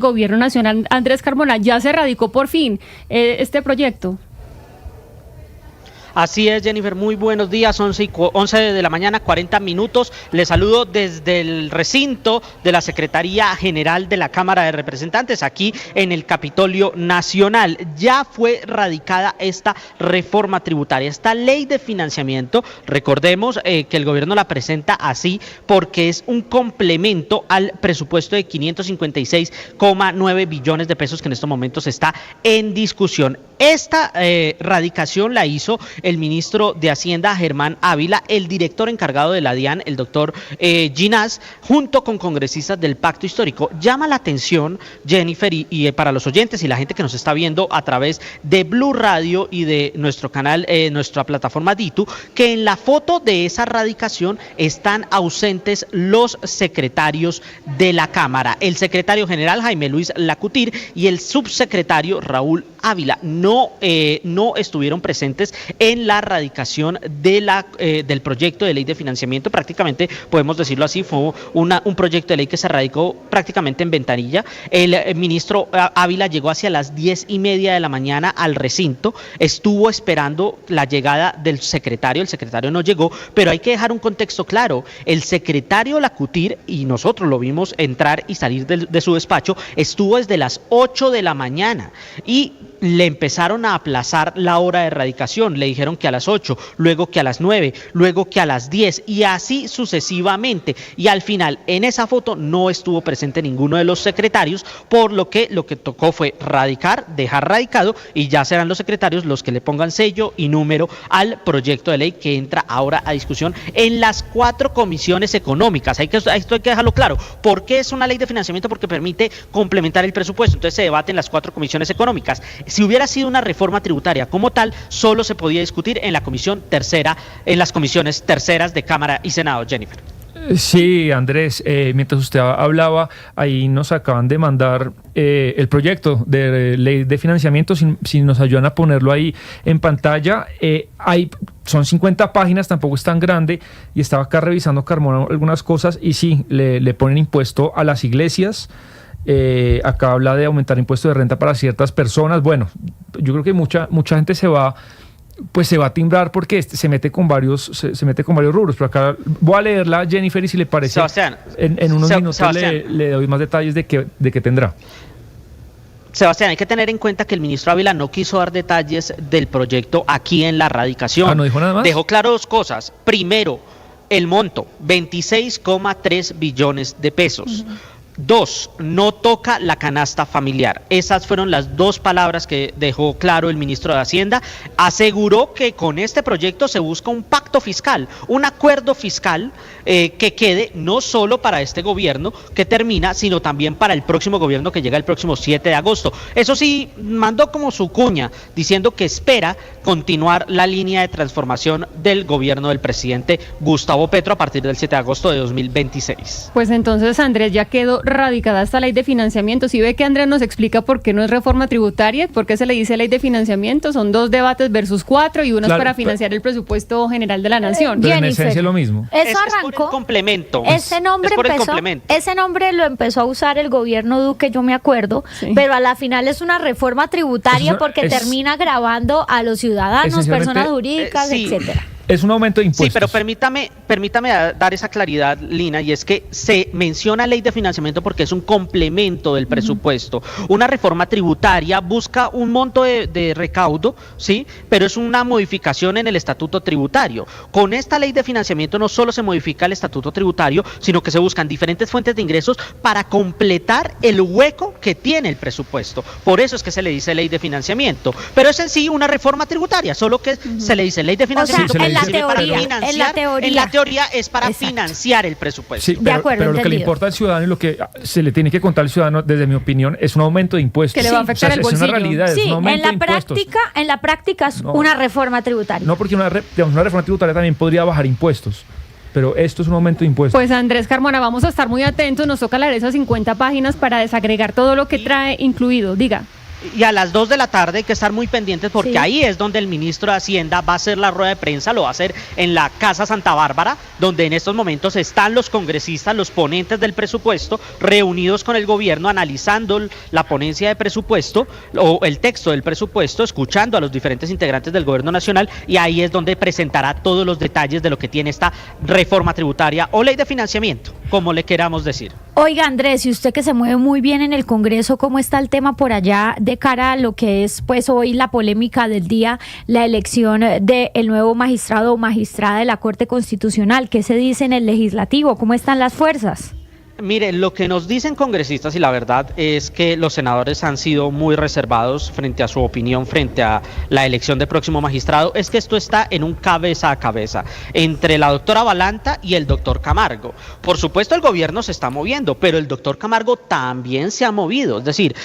Gobierno Nacional, Andrés Carmona, ya se radicó por fin este proyecto. Así es, Jennifer, muy buenos días, 11 de la mañana, 40 minutos. Les saludo desde el recinto de la Secretaría General de la Cámara de Representantes, aquí en el Capitolio Nacional. Ya fue radicada esta reforma tributaria, esta ley de financiamiento. Recordemos que el gobierno la presenta así porque es un complemento al presupuesto de 556,9 billones de pesos que en estos momentos está en discusión. Esta radicación la hizo el ministro de Hacienda, Germán Ávila, el director encargado de la DIAN, el doctor Ginás, junto con congresistas del Pacto Histórico. Llama la atención, Jennifer, y para los oyentes y la gente que nos está viendo a través de Blue Radio y de nuestro canal, nuestra plataforma Ditu, que en la foto de esa radicación están ausentes los secretarios de la Cámara, el secretario general Jaime Luis Lacutir y el subsecretario Raúl Ávila. No estuvieron presentes en la radicación de del proyecto de ley de financiamiento. Prácticamente, podemos decirlo así, fue un proyecto de ley que se radicó prácticamente en ventanilla. El ministro Ávila llegó hacia las 10:30 de la mañana al recinto, estuvo esperando la llegada del secretario, el secretario no llegó, pero hay que dejar un contexto claro. El secretario Lacutir, y nosotros lo vimos entrar y salir de su despacho, estuvo desde las 8 de la mañana y le empezaron a aplazar la hora de radicación, le dijeron que a las 8, luego que a las 9, luego que a las 10 y así sucesivamente, y al final en esa foto no estuvo presente ninguno de los secretarios, por lo que tocó fue radicar, dejar radicado, y ya serán los secretarios los que le pongan sello y número al proyecto de ley que entra ahora a discusión en las 4 comisiones económicas. Esto hay que dejarlo claro. ¿Por qué es una ley de financiamiento? Porque permite complementar el presupuesto, entonces se debate en las 4 comisiones económicas. Si hubiera sido una reforma tributaria como tal, solo se podía discutir en la comisión tercera, en las comisiones terceras de Cámara y Senado. Jennifer. Sí, Andrés, mientras usted hablaba, ahí nos acaban de mandar el proyecto de ley de financiamiento, si nos ayudan a ponerlo ahí en pantalla. Son 50 páginas, tampoco es tan grande, y estaba acá revisando, Carmona, algunas cosas, y sí, le ponen impuesto a las iglesias. Acá habla de aumentar impuestos de renta para ciertas personas. Bueno, yo creo que mucha gente se va a timbrar porque se mete con varios rubros, pero acá voy a leerla, Jennifer, y si le parece, Sebastián, en unos minutos le doy más detalles de qué tendrá. Sebastián, hay que tener en cuenta que el ministro Ávila no quiso dar detalles del proyecto aquí en la radicación. ¿No dijo nada más? Dejó claro 2 cosas. Primero, el monto, 26,3 billones de pesos. 2, no toca la canasta familiar. Esas fueron las 2 palabras que dejó claro el ministro de Hacienda. Aseguró que con este proyecto se busca un pacto fiscal, un acuerdo fiscal que quede no solo para este gobierno que termina, sino también para el próximo gobierno que llega el próximo 7 de agosto. Eso sí, mandó como su cuña, diciendo que espera continuar la línea de transformación del gobierno del presidente Gustavo Petro a partir del 7 de agosto de 2026. Pues entonces, Andrés, ya quedó radicada esta ley de financiamiento. Si ve que Andrés nos explica por qué no es reforma tributaria, por qué se le dice ley de financiamiento, son 2 debates versus 4 y uno es para financiar el presupuesto general de la nación. Pero en esencia es lo mismo. Eso arrancó. Es por el complemento. Ese nombre lo empezó a usar el gobierno Duque, yo me acuerdo, sí, pero a la final es una reforma tributaria porque termina gravando a los ciudadanos, personas jurídicas, sí, etcétera. Es un aumento de impuestos. Sí, pero permítame dar esa claridad, Lina, y es que se menciona ley de financiamiento porque es un complemento del presupuesto. Una reforma tributaria busca un monto de recaudo, ¿sí? Pero es una modificación en el estatuto tributario. Con esta ley de financiamiento no solo se modifica el estatuto tributario, sino que se buscan diferentes fuentes de ingresos para completar el hueco que tiene el presupuesto. Por eso es que se le dice ley de financiamiento. Pero es en sí una reforma tributaria, solo que se le dice ley de financiamiento. O sea, en la teoría es para financiar el presupuesto. Sí, pero lo que le importa al ciudadano y lo que se le tiene que contar al ciudadano, desde mi opinión, es un aumento de impuestos. Que le va a afectar el bolsillo. Es una realidad, sí, es un aumento de impuestos. En la práctica es una reforma tributaria. No, porque una reforma tributaria también podría bajar impuestos. Pero esto es un aumento de impuestos. Pues Andrés Carmona, vamos a estar muy atentos. Nos toca leer esas 50 páginas para desagregar todo lo que trae incluido. Diga. Y a las 2 de la tarde hay que estar muy pendientes porque ahí es donde el ministro de Hacienda va a hacer la rueda de prensa, lo va a hacer en la Casa Santa Bárbara, donde en estos momentos están los congresistas, los ponentes del presupuesto, reunidos con el gobierno, analizando la ponencia de presupuesto o el texto del presupuesto, escuchando a los diferentes integrantes del gobierno nacional, y ahí es donde presentará todos los detalles de lo que tiene esta reforma tributaria o ley de financiamiento, como le queramos decir. Oiga, Andrés, y usted que se mueve muy bien en el Congreso, ¿cómo está el tema por allá de cara a lo que es pues hoy la polémica del día, la elección del nuevo magistrado o magistrada de la Corte Constitucional? ¿Qué se dice en el legislativo? ¿Cómo están las fuerzas? Mire, lo que nos dicen congresistas, y la verdad es que los senadores han sido muy reservados frente a su opinión, frente a la elección del próximo magistrado, es que esto está en un cabeza a cabeza entre la doctora Balanta y el doctor Camargo. Por supuesto, el gobierno se está moviendo, pero el doctor Camargo también se ha movido. Es decir,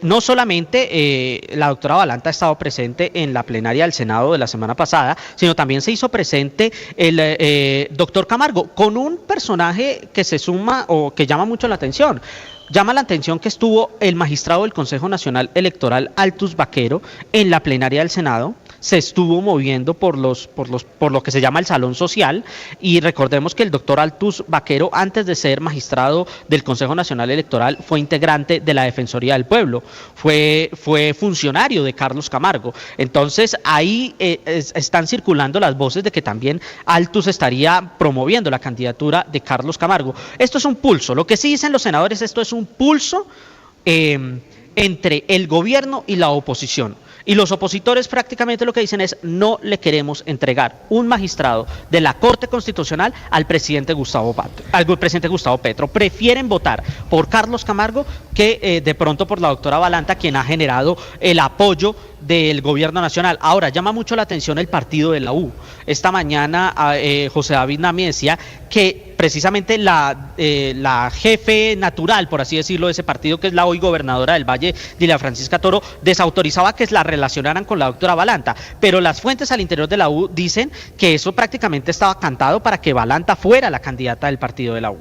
no solamente la doctora Balanta ha estado presente en la plenaria del Senado de la semana pasada, sino también se hizo presente el doctor Camargo con un personaje que se suma o que llama mucho la atención. Llama la atención que estuvo el magistrado del Consejo Nacional Electoral, Altus Vaquero, en la plenaria del Senado. Se estuvo moviendo por lo que se llama el Salón Social, y recordemos que el doctor Altus Vaquero, antes de ser magistrado del Consejo Nacional Electoral, fue integrante de la Defensoría del Pueblo, fue funcionario de Carlos Camargo. Entonces ahí están circulando las voces de que también Altus estaría promoviendo la candidatura de Carlos Camargo. Esto es un pulso, lo que sí dicen los senadores, esto es un pulso entre el gobierno y la oposición. Y los opositores prácticamente lo que dicen es: no le queremos entregar un magistrado de la Corte Constitucional al presidente Gustavo Petro. Prefieren votar por Carlos Camargo que de pronto por la doctora Balanta, quien ha generado el apoyo del gobierno nacional. Ahora, llama mucho la atención el partido de la U. Esta mañana José David Nami decía que precisamente la jefe natural, por así decirlo, de ese partido, que es la hoy gobernadora del Valle, Dilia Francisca Toro, desautorizaba que la relacionaran con la doctora Balanta, pero las fuentes al interior de la U dicen que eso prácticamente estaba cantado para que Balanta fuera la candidata del partido de la U.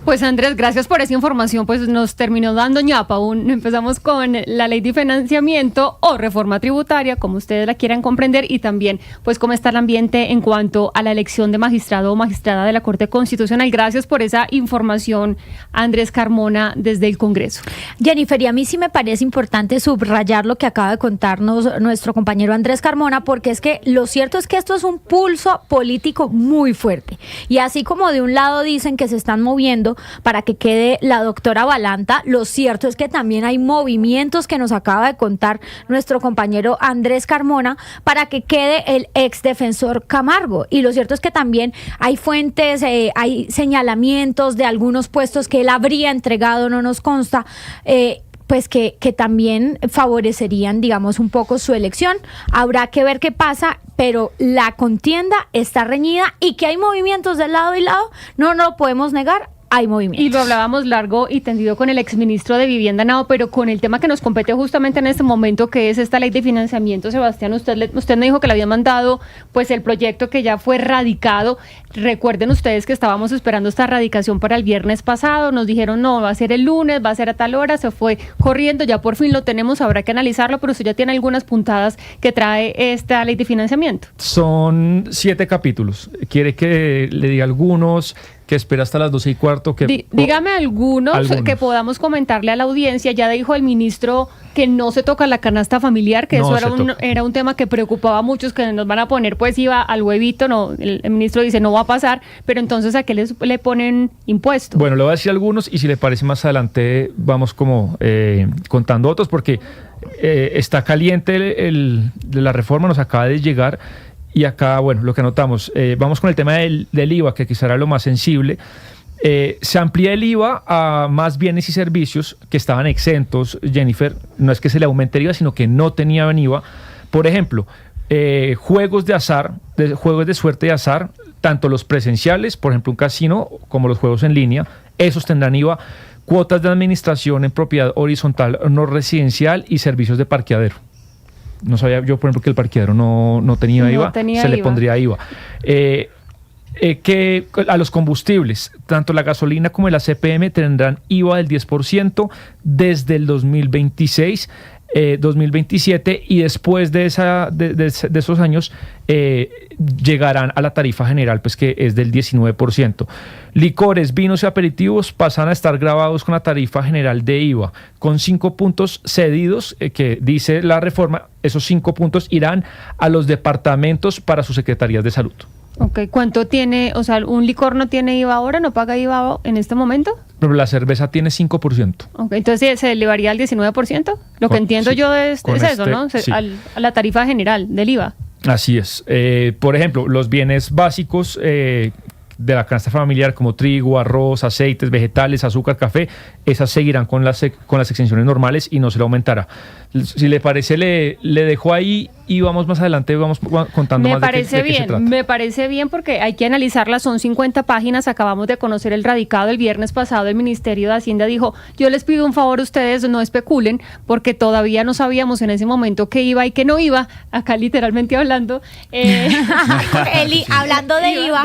Pues Andrés, gracias por esa información, pues nos terminó dando ñapa. Empezamos con la ley de financiamiento o reforma tributaria, como ustedes la quieran comprender, y también pues cómo está el ambiente en cuanto a la elección de magistrado o magistrada de la Corte Constitucional. Gracias por esa información, Andrés Carmona, desde el Congreso. Jennifer, y a mí sí me parece importante subrayar lo que acaba de contarnos nuestro compañero Andrés Carmona, porque es que lo cierto es que esto es un pulso político muy fuerte. Y así como de un lado dicen que se están moviendo para que quede la doctora Balanta, lo cierto es que también hay movimientos que nos acaba de contar nuestro compañero Andrés Carmona para que quede el ex defensor Camargo. Y lo cierto es que también hay fuentes, hay señalamientos de algunos puestos que él habría entregado, no nos consta, pues que también favorecerían, digamos, un poco su elección. Habrá que ver qué pasa, pero la contienda está reñida, y que hay movimientos de lado y lado, no lo podemos negar. Hay movimientos. Y lo hablábamos largo y tendido con el exministro de Vivienda, Nao, pero con el tema que nos compete justamente en este momento, que es esta ley de financiamiento. Sebastián, usted me dijo que le había mandado pues el proyecto que ya fue radicado. Recuerden ustedes que estábamos esperando esta radicación para el viernes pasado, nos dijeron no, va a ser el lunes, va a ser a tal hora, se fue corriendo, ya por fin lo tenemos, habrá que analizarlo, pero usted ya tiene algunas puntadas que trae esta ley de financiamiento. Son 7 capítulos. ¿Quiere que le diga algunos? Que espera hasta las 12:15. Dígame algunos que podamos comentarle a la audiencia. Ya dijo el ministro que no se toca la canasta familiar, que no, eso era un tema que preocupaba a muchos, que nos van a poner pues IVA al huevito. No, el ministro dice no va a pasar, pero entonces ¿a qué le ponen impuesto? Bueno, le voy a decir algunos, y si le parece más adelante vamos como contando otros, porque está caliente de la reforma, nos acaba de llegar. Y acá, bueno, lo que anotamos, vamos con el tema del IVA, que quizá era lo más sensible. Se amplía el IVA a más bienes y servicios que estaban exentos, Jennifer. No es que se le aumente el IVA, sino que no tenían IVA. Por ejemplo, juegos de azar, juegos de suerte de azar, tanto los presenciales, por ejemplo un casino, como los juegos en línea, esos tendrán IVA. Cuotas de administración en propiedad horizontal no residencial y servicios de parqueadero. No sabía yo, por ejemplo, que el parqueadero no tenía IVA, le pondría IVA. Que a los combustibles, tanto la gasolina como la CPM tendrán IVA del 10% desde el 2026. 2027 y después de esos años llegarán a la tarifa general, pues que es del 19%. Licores, vinos y aperitivos pasan a estar grabados con la tarifa general de IVA, con 5 puntos cedidos, que dice la reforma, esos 5 puntos irán a los departamentos para sus secretarías de salud. Ok, ¿cuánto tiene? O sea, ¿un licor no tiene IVA ahora? ¿No paga IVA en este momento? Pero la cerveza tiene 5%. Ok, entonces se elevaría al 19%. Lo que entiendo yo es eso, ¿no? Sí. A la tarifa general del IVA. Así es. Por ejemplo, los bienes básicos de la canasta familiar como trigo, arroz, aceites, vegetales, azúcar, café, esas seguirán con las exenciones normales y no se le aumentará. Si le parece, le dejo ahí y vamos más adelante, vamos contando más de qué se trata. Me parece bien porque hay que analizarlas, son 50 páginas, acabamos de conocer el radicado el viernes pasado, el Ministerio de Hacienda dijo, yo les pido un favor a ustedes, no especulen, porque todavía no sabíamos en ese momento qué iba y qué no iba, acá literalmente hablando. Hablando de IVA.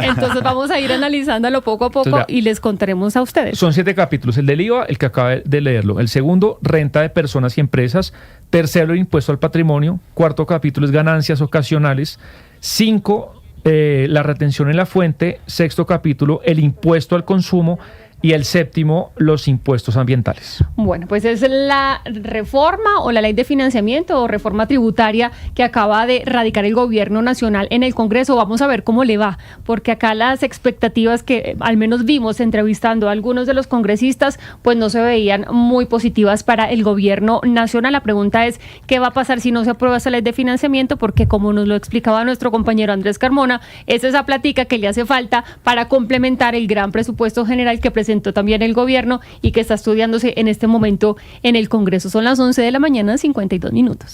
Entonces vamos a ir analizándolo poco a poco y les contaremos a ustedes. Son 7 capítulos, el del IVA, el que acaba de leerlo, el segundo, renta de personas y empresas, tercero, el impuesto al patrimonio, cuarto capítulo es ganancias ocasionales, 5, la retención en la fuente, sexto capítulo, el impuesto al consumo y el séptimo, los impuestos ambientales. Bueno, pues es la reforma o la ley de financiamiento o reforma tributaria que acaba de radicar el gobierno nacional en el Congreso. Vamos a ver cómo le va, porque acá las expectativas que al menos vimos entrevistando a algunos de los congresistas, pues no se veían muy positivas para el gobierno nacional. La pregunta es, ¿qué va a pasar si no se aprueba esa ley de financiamiento? Porque como nos lo explicaba nuestro compañero Andrés Carmona, es esa plática que le hace falta para complementar el gran presupuesto general que presentó también el gobierno y que está estudiándose en este momento en el Congreso. Son las 11 de la mañana, 52 minutos.